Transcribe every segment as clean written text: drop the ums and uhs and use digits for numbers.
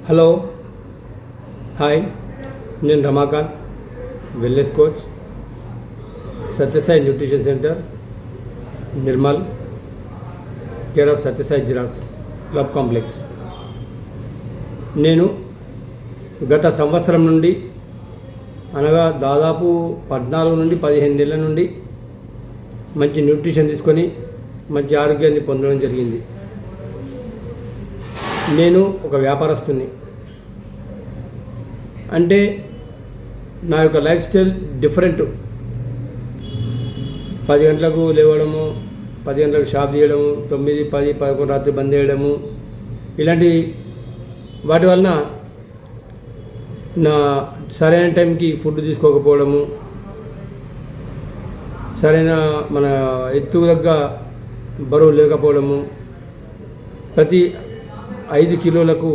Hello, hi, నేను Ramakant, wellness coach, Satyasai nutrition centre, Nirmal, care of Satyasai xerox club complex. నేను గత సంవత్సరం నుండి అనగా దాదాపు 14 నుండి 15 నెలల నుండి మంచి న్యూట్రిషన్ తీసుకొని మంచి ఆరోగ్యాన్ని పొందడం జరిగింది. నేను ఒక వ్యాపారస్తుని. అంటే నా యొక్క లైఫ్ స్టైల్ డిఫరెంట్. 10 గంటలకు లేవడము, 10 గంటలకు షాప్ తీయడము, 9, 10, 11 రాత్రి బంద్ చేయడము, ఇలాంటి వాటి వలన నా సరైన టైంకి ఫుడ్ తీసుకోకపోవడము, సరైన మన ఎత్తుకు తగ్గ బరువు లేకపోవడము, ప్రతి 5 కిలోలకు,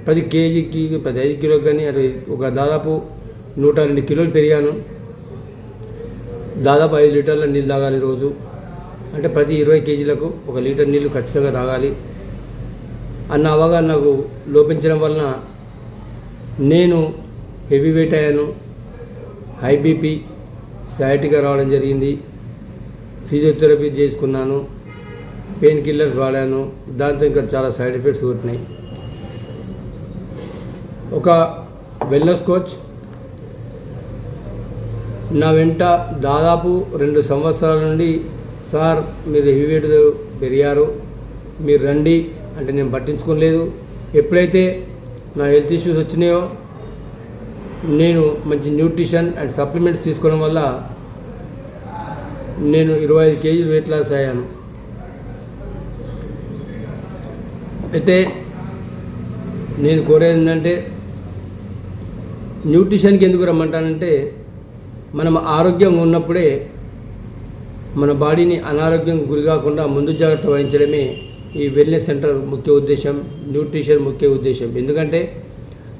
ప్రతి కేజీకి, ప్రతి 5 కిలోకి కానీ అది ఒక దాదాపు 102 కిలోలు పెరిగాను. దాదాపు 5 లీటర్ల నీళ్ళు తాగాలి రోజు. అంటే ప్రతి 20 కేజీలకు 1 లీటర్ నీళ్ళు ఖచ్చితంగా తాగాలి అన్న అవగాహన నాకు లోపించడం వలన నేను హెవీ వెయిట్ అయ్యాను. హై బీపీ, సయాటికా రావడం జరిగింది. ఫిజియోథెరపీ చేసుకున్నాను, పెయిన్ కిల్లర్స్ వాడాను. దాంతో ఇంకా చాలా సైడ్ ఎఫెక్ట్స్ ఉంటున్నాయి. ఒక వెల్నెస్ కోచ్ నా వెంట దాదాపు 2 సంవత్సరాల నుండి, సార్ మీరు హెవీ వెయిట్ పెరిగారు, మీరు రండి అంటే నేను పట్టించుకోలేదు. ఎప్పుడైతే నా హెల్త్ ఇష్యూస్ వచ్చినాయో నేను మంచి న్యూట్రిషన్ అండ్ సప్లిమెంట్స్ తీసుకోవడం వల్ల నేను 25 కేజీలు వెయిట్ లాస్ అయ్యాను. అయితే నేను కోరేది ఏంటంటే, న్యూట్రిషన్కి ఎందుకు రమ్మంటానంటే, మనం ఆరోగ్యంగా ఉన్నప్పుడే మన బాడీని అనారోగ్యం గురి కాకుండా ముందు జాగ్రత్త వహించడమే ఈ వెల్నెస్ సెంటర్ ముఖ్య ఉద్దేశం, న్యూట్రిషన్ ముఖ్య ఉద్దేశం. ఎందుకంటే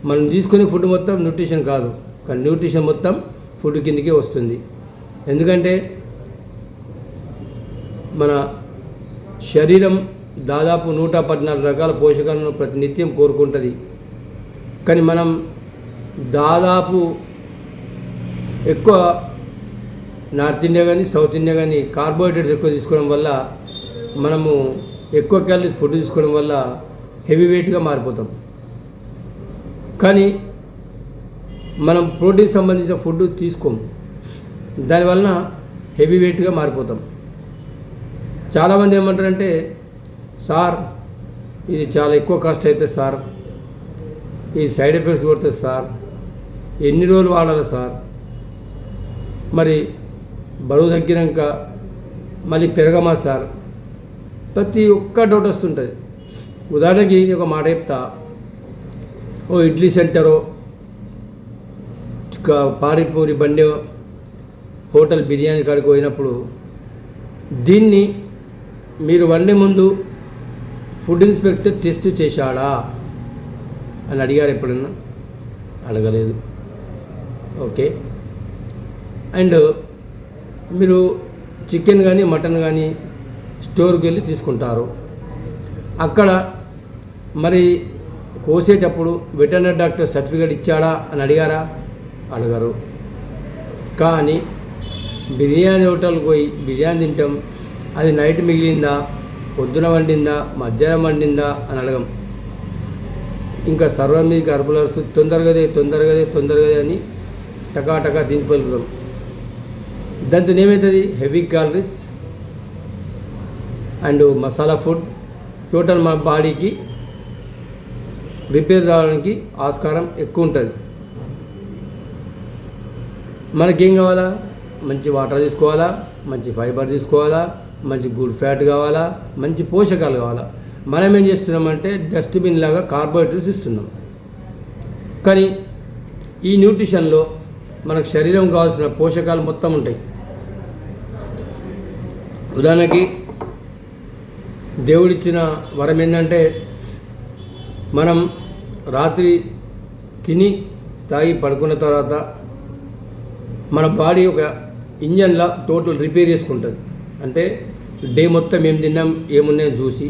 మనం తీసుకునే ఫుడ్ మొత్తం న్యూట్రిషన్ కాదు, కానీ న్యూట్రిషన్ మొత్తం ఫుడ్ కిందకే వస్తుంది. ఎందుకంటే మన శరీరం దాదాపు 114 రకాల పోషకాలను ప్రతినిత్యం కోరుకుంటుంది. కానీ మనం దాదాపు ఎక్కువ నార్త్ ఇండియా కానీ సౌత్ ఇండియా కానీ కార్బోహైడ్రేట్స్ ఎక్కువ తీసుకోవడం వల్ల, మనము ఎక్కువ క్యాలరీస్ ఫుడ్ తీసుకోవడం వల్ల హెవీ వెయిట్గా మారిపోతాం. కానీ మనం ప్రోటీన్ సంబంధించిన ఫుడ్ తీసుకోము, దానివలన హెవీ వెయిట్గా మారిపోతాం. చాలామంది ఏమంటారంటే, సార్ ఇది చాలా ఎక్కువ కాస్ట్ అవుతుంది సార్, ఈ సైడ్ ఎఫెక్ట్స్ కొడుతుంది సార్, ఎన్ని రోజులు వాడాలి సార్, మరి బరువు తగ్గినాక మళ్ళీ పెరగమా సార్, ప్రతి ఒక్క డౌట్ వస్తుంటుంది. ఉదాహరణకి ఒక మాట చెప్తా. ఓ ఇడ్లీ సెంటరో, పానీపూరి బండి, హోటల్ బిర్యానీ కాడికి పోయినప్పుడు దీన్ని మీరు వండే ముందు ఫుడ్ ఇన్స్పెక్టర్ టెస్ట్ చేశాడా అని అడిగారు ఎప్పుడన్నా? అడగలేదు. ఓకే. అండ్ మీరు చికెన్ కానీ మటన్ కానీ స్టోర్కి వెళ్ళి తీసుకుంటారు. అక్కడ మరి కోసేటప్పుడు వెటర్నరీ డాక్టర్ సర్టిఫికేట్ ఇచ్చాడా అని అడిగారా? అడగరు. కానీ బిర్యానీ హోటల్కి పోయి బిర్యానీ తింటాం, అది నైట్ మిగిలిందా, పొద్దున వండిందా, మధ్యాహ్నం వండిందా అని అడగం. ఇంకా సర్వం మీకు అరుపులరుస్తూ తొందరగా అని టకా దించిపోతాం. దాంతో ఏమవుతుంది? Heavy calories and masala food total మన బాడీకి రిపేర్ కావడానికి ఆస్కారం ఎక్కువ ఉంటుంది. మనకేం కావాలా? మంచి వాటర్ తీసుకోవాలా, మంచి ఫైబర్ తీసుకోవాలా, మంచి గుడ్ ఫ్యాట్ కావాలా, మంచి పోషకాలు కావాలా. మనం ఏం చేస్తున్నామంటే డస్ట్బిన్ లాగా కార్బోహైడ్రేట్స్ ఇస్తున్నాం. కానీ ఈ న్యూట్రిషన్లో మనకు శరీరం కావాల్సిన పోషకాలు మొత్తం ఉంటాయి. ఉదాహరణకి దేవుడిచ్చిన వరం ఏంటంటే, మనం రాత్రి తిని తాగి పడుకున్న తర్వాత మన బాడీ ఒక ఇంజన్లా టోటల్ రిపేర్ చేసుకుంటుంది. అంటే డే మొత్తం ఏం తిన్నాం, ఏమున్నాయని చూసి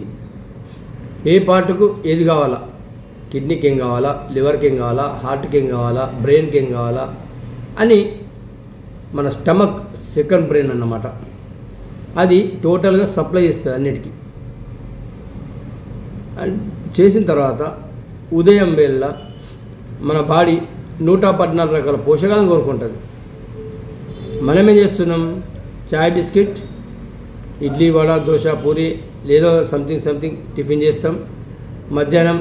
ఏ పార్ట్కు ఏది కావాలా కిడ్నీకి ఏం కావాలా, లివర్కి ఏం కావాలా, హార్ట్కి ఏం కావాలా, బ్రెయిన్కి ఏం కావాలా అని మన స్టమక్ సెకండ్ బ్రెయిన్ అన్నమాట. అది టోటల్గా సప్లై చేస్తుంది అన్నిటికీ. చేసిన తర్వాత ఉదయం వేళ మన బాడీ 114 రకాల పోషకాలను కోరుకుంటుంది. మనమేం చేస్తున్నాం? చాయ్, బిస్కెట్, ఇడ్లీ, వడ, దోశ, పూరి లేదో సంథింగ్ టిఫిన్ చేస్తాం. మధ్యాహ్నం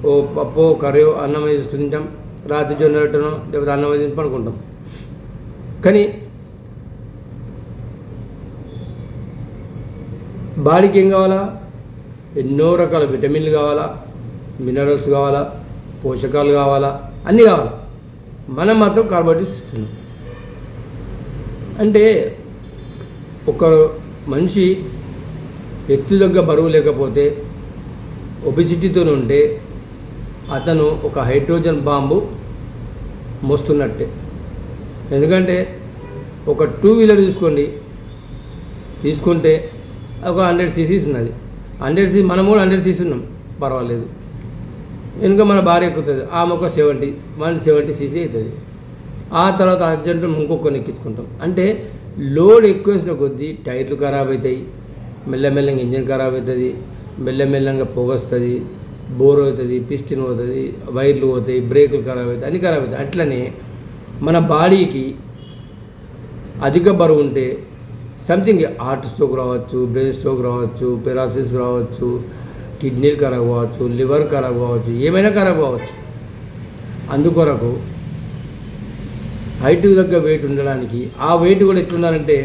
ఓ పప్పు, కర్రీ, అన్నం వేసి తింటాం. రాత్రి జొన్న రొట్టెనో లేకపోతే అన్నం వేసి పడుకుంటాం. కానీ బాడీకి ఏం కావాలా? ఎన్నో రకాల విటమిన్లు కావాలా, మినరల్స్ కావాలా, పోషకాలు కావాలా, అన్నీ కావాలి. మనం మాత్రం కార్బోహైడ్రేట్స్ ఇస్తున్నాం. అంటే ఒక మనిషి ఎత్తు దగ్గర బరువు లేకపోతే, ఒబిసిటీతో ఉంటే అతను ఒక హైడ్రోజన్ బాంబు మోస్తున్నట్టే. ఎందుకంటే ఒక 2 వీలర్ తీసుకుంటే ఒక 100 cc ఉన్నది. 100 cc, మనం కూడా 100 cc ఉన్నాం, పర్వాలేదు. ఇంకా మన భార్య ఎక్కుతుంది, ఆమె ఒక 170 cc అవుతుంది. ఆ తర్వాత అర్జెంట్ ఇంకొకరిని ఎక్కించుకుంటాం. అంటే లోడ్ ఎక్కువ వేసిన కొద్దీ టైర్లు ఖరాబ్ అవుతాయి, మెల్లమెల్లంగా ఇంజిన్ ఖరాబ్ అవుతుంది, మెల్లమెల్లంగా పొగ వస్తుంది, బోర్ అవుతుంది, పిస్టిన్ పోతుంది, వైర్లు పోతాయి, బ్రేకులు ఖరాబ్ అవుతాయి, అన్నీ ఖరాబ్ అవుతాయి. అట్లనే మన బాడీకి అధిక బరువు ఉంటే సంథింగ్ హార్ట్ స్ట్రోక్ రావచ్చు, బ్రెయిన్ స్ట్రోక్ రావచ్చు, పెరాలసిస్ రావచ్చు, కిడ్నీలు ఖరాబ్ కావచ్చు, లివర్ ఖరాబ్ కావచ్చు, ఏమైనా ఖరాబ్ కావచ్చు. అందుకొరకు హైట్ దగ్గర వెయిట్ ఉండడానికి, ఆ వెయిట్ కూడా ఎట్లుండాలంటే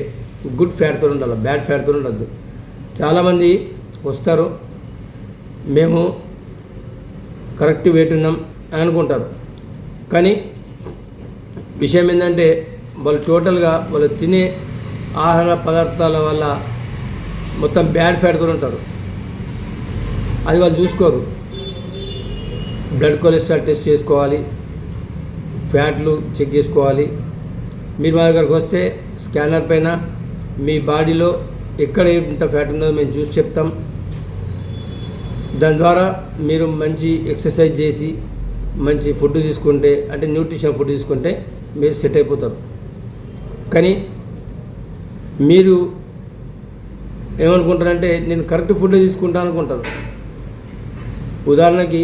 గుడ్ ఫ్యాట్తో ఉండాలి, బ్యాడ్ ఫ్యాట్తో ఉండద్దు. చాలామంది వస్తారు, మేము కరెక్ట్ వెయిట్ ఉన్నాం అని అనుకుంటారు. కానీ విషయం ఏంటంటే వాళ్ళు టోటల్గా వాళ్ళు తినే ఆహార పదార్థాల వల్ల మొత్తం బ్యాడ్ ఫ్యాట్తో ఉంటారు. అది వాళ్ళు చూసుకోరు. బ్లడ్ కొలెస్ట్రాల్ టెస్ట్ చేసుకోవాలి, ఫ్యాట్లు చెక్ చేసుకోవాలి. మీరు మా దగ్గరకు వస్తే స్కానర్ పైన మీ బాడీలో ఎక్కడ ఎంత ఫ్యాట్ ఉన్నదో మేము చూసి చెప్తాం. దాని ద్వారా మీరు మంచి ఎక్సర్సైజ్ చేసి మంచి ఫుడ్ తీసుకుంటే, అంటే న్యూట్రిషన్ ఫుడ్ తీసుకుంటే మీరు సెట్ అయిపోతారు. కానీ మీరు ఏమనుకుంటారంటే నేను కరెక్ట్ ఫుడ్ తీసుకుంటాను అనుకుంటారు. ఉదాహరణకి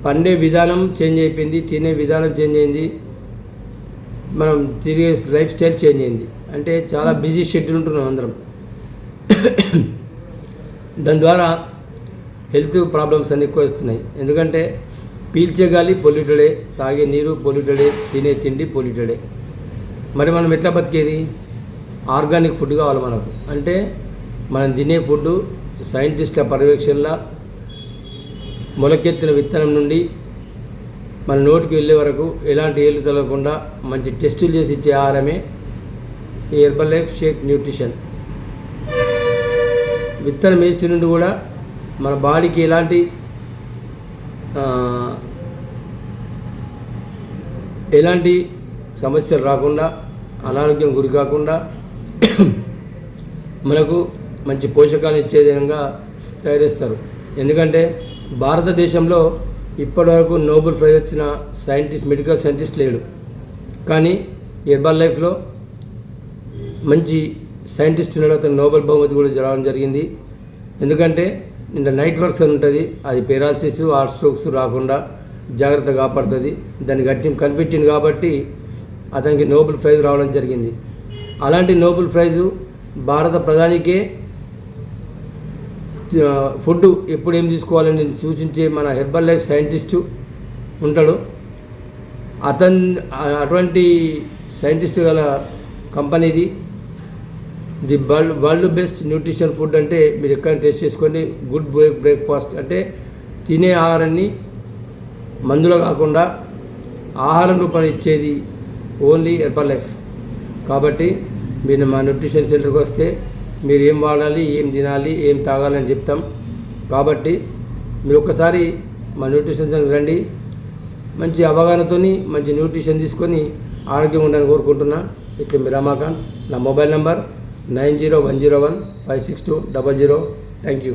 పండే విధానం చేంజ్ అయిపోయింది, తినే విధానం చేంజ్ అయింది, మనం తిరిగే లైఫ్ స్టైల్ చేంజ్ అయింది. అంటే చాలా బిజీ షెడ్యూల్ ఉంటున్నాం అందరం. దాని ద్వారా హెల్త్ ప్రాబ్లమ్స్ అన్నీ ఎక్కువ వస్తున్నాయి. ఎందుకంటే పీల్చే గాలి పొల్యూటెడే, తాగే నీరు పొల్యూటెడే, తినే తిండి పొల్యూటెడే. మరి మనం ఎట్లా బతికేది? ఆర్గానిక్ ఫుడ్ కావాలి మనకు. అంటే మనం తినే ఫుడ్ సైంటిస్టుల పర్యవేక్షణలో మొలకెత్తిన విత్తనం నుండి మన నోటికి వెళ్ళే వరకు ఎలాంటి ఏళ్ళు తగలకుండా మంచి టెస్టులు చేసి ఇచ్చే ఆహారమే ఈ హెర్బల్ లైఫ్ షేక్ న్యూట్రిషన్. విత్తనం వేసి నుండి కూడా మన బాడీకి ఎలాంటి సమస్యలు రాకుండా, అనారోగ్యం గురి కాకుండా మనకు మంచి పోషకాలు ఇచ్చే విధంగా తయారు. ఎందుకంటే భారతదేశంలో ఇప్పటివరకు నోబెల్ ప్రైజ్ వచ్చిన మెడికల్ సైంటిస్ట్ లేడు. కానీ హెర్బల్ లైఫ్లో మంచి సైంటిస్ట్ ఉన్నాడు, అతను నోబెల్ బహుమతి కూడా రావడం జరిగింది. ఎందుకంటే నిన్న నైట్ వర్క్స్ అని ఉంటుంది, అది పెరాలసిస్, హార్ట్ స్ట్రోక్స్ రాకుండా జాగ్రత్తగా కాపాడుతుంది. దాన్ని కనిపెట్టింది కాబట్టి అతనికి నోబెల్ ప్రైజ్ రావడం జరిగింది. అలాంటి నోబెల్ ప్రైజు భారత ప్రధానికే ఫుడ్ ఎప్పుడు ఏం తీసుకోవాలని సూచించే మన హెర్బల్ లైఫ్ సైంటిస్టు ఉంటాడు. అటువంటి సైంటిస్ట్ గల కంపెనీది the world best nutrition food. అంటే మీరు ఎక్కడ టెస్ట్ చేసుకోండి. గుడ్ బ్రేక్ఫాస్ట్ అంటే తినే ఆహారాన్ని మందులో కాకుండా ఆహారం రూపాన్ని ఇచ్చేది ఓన్లీ హెర్బల్ లైఫ్. కాబట్టి మీరు మా న్యూట్రిషన్ సెంటర్కి వస్తే మీరు ఏం వాడాలి, ఏం తినాలి, ఏం తాగాలని చెప్తాం. కాబట్టి మీరు ఒక్కసారి మా న్యూట్రిషన్ సెంటర్కి రండి. మంచి అవగాహనతో మంచి న్యూట్రిషన్ తీసుకొని ఆరోగ్యంగా ఉండాలని కోరుకుంటున్నా. ఇట్లా మీ రమాకాంత్. నా మొబైల్ నంబర్ 9010156200. Thank you.